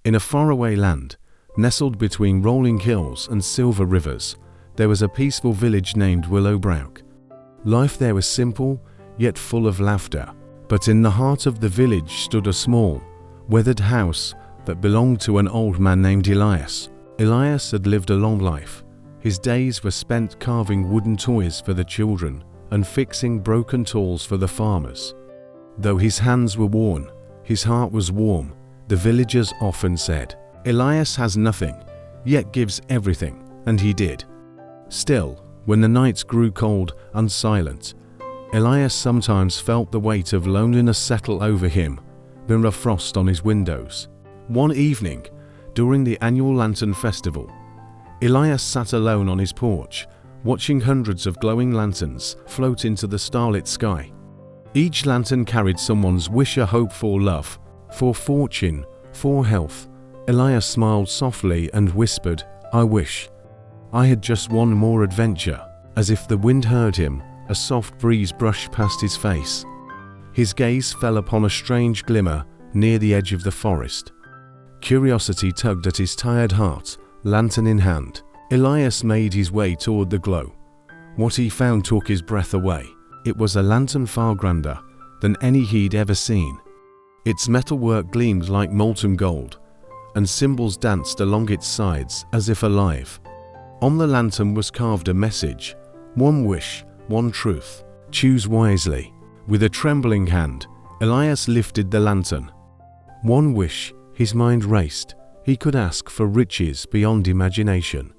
In a faraway land, nestled between rolling hills and silver rivers, there was a peaceful village named Willowbrook. Life there was simple, yet full of laughter. But in the heart of the village stood a small, weathered house that belonged to an old man named Elias. Elias had lived a long life. His days were spent carving wooden toys for the children and fixing broken tools for the farmers. Though his hands were worn, his heart was warm. The villagers often said, "Elias has nothing, yet gives everything," and he did. Still, when the nights grew cold and silent, Elias sometimes felt the weight of loneliness settle over him, there a frost on his windows. One evening, during the annual Lantern Festival, Elias sat alone on his porch, watching hundreds of glowing lanterns float into the starlit sky. Each lantern carried someone's wish, a hope for love, for fortune, for health. Elias smiled softly and whispered, "I wish I had just one more adventure." As if the wind heard him, a soft breeze brushed past his face. His gaze fell upon a strange glimmer near the edge of the forest. Curiosity tugged at his tired heart, lantern in hand. Elias made his way toward the glow. What he found took his breath away. It was a lantern far grander than any he'd ever seen. Its metalwork gleamed like molten gold, and symbols danced along its sides as if alive. On the lantern was carved a message: one wish, one truth. Choose wisely. With a trembling hand, Elias lifted the lantern. One wish, his mind raced. He could ask for riches beyond imagination.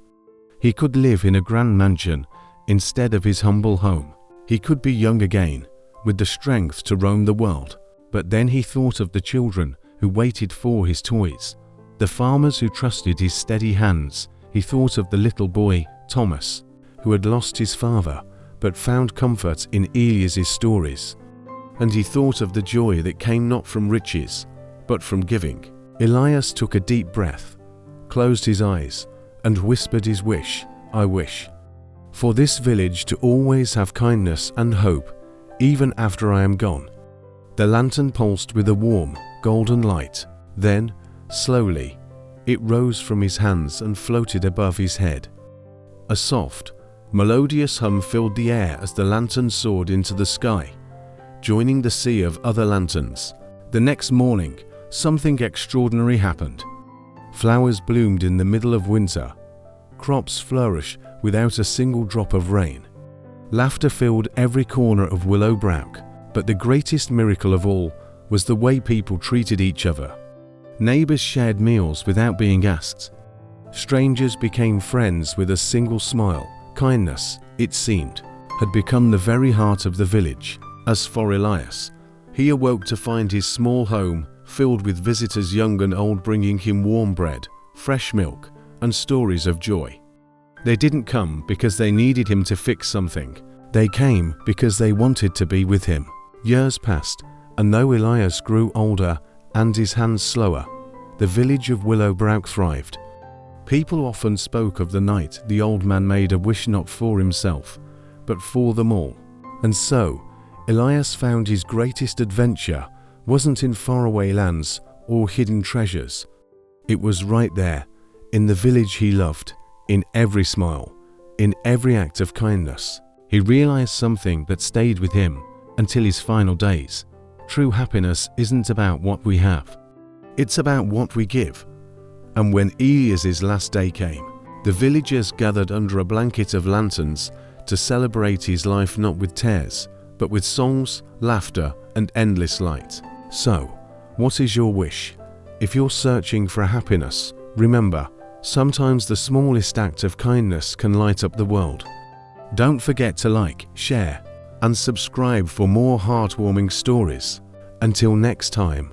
He could live in a grand mansion instead of his humble home. He could be young again, with the strength to roam the world. But then he thought of the children who waited for his toys, the farmers who trusted his steady hands. He thought of the little boy, Thomas, who had lost his father but found comfort in Elias's stories. And he thought of the joy that came not from riches, but from giving. Elias took a deep breath, closed his eyes, and whispered his wish, "I wish for this village to always have kindness and hope, even after I am gone." The lantern pulsed with a warm, golden light. Then, slowly, it rose from his hands and floated above his head. A soft, melodious hum filled the air as the lantern soared into the sky, joining the sea of other lanterns. The next morning, something extraordinary happened. Flowers bloomed in the middle of winter. Crops flourished without a single drop of rain. Laughter filled every corner of Willowbrook. But the greatest miracle of all was the way people treated each other. Neighbors shared meals without being asked. Strangers became friends with a single smile. Kindness, it seemed, had become the very heart of the village. As for Elias, he awoke to find his small home filled with visitors young and old, bringing him warm bread, fresh milk, and stories of joy. They didn't come because they needed him to fix something. They came because they wanted to be with him. Years passed, and though Elias grew older and his hands slower, the village of Willowbrook thrived. People often spoke of the night the old man made a wish not for himself, but for them all. And so, Elias found his greatest adventure wasn't in faraway lands or hidden treasures. It was right there, in the village he loved, in every smile, in every act of kindness. He realized something that stayed with him until his final days. True happiness isn't about what we have. It's about what we give. And when Elias's last day came, the villagers gathered under a blanket of lanterns to celebrate his life, not with tears, but with songs, laughter, and endless light. So, what is your wish? If you're searching for happiness, remember, sometimes the smallest act of kindness can light up the world. Don't forget to like, share, and subscribe for more heartwarming stories. Until next time.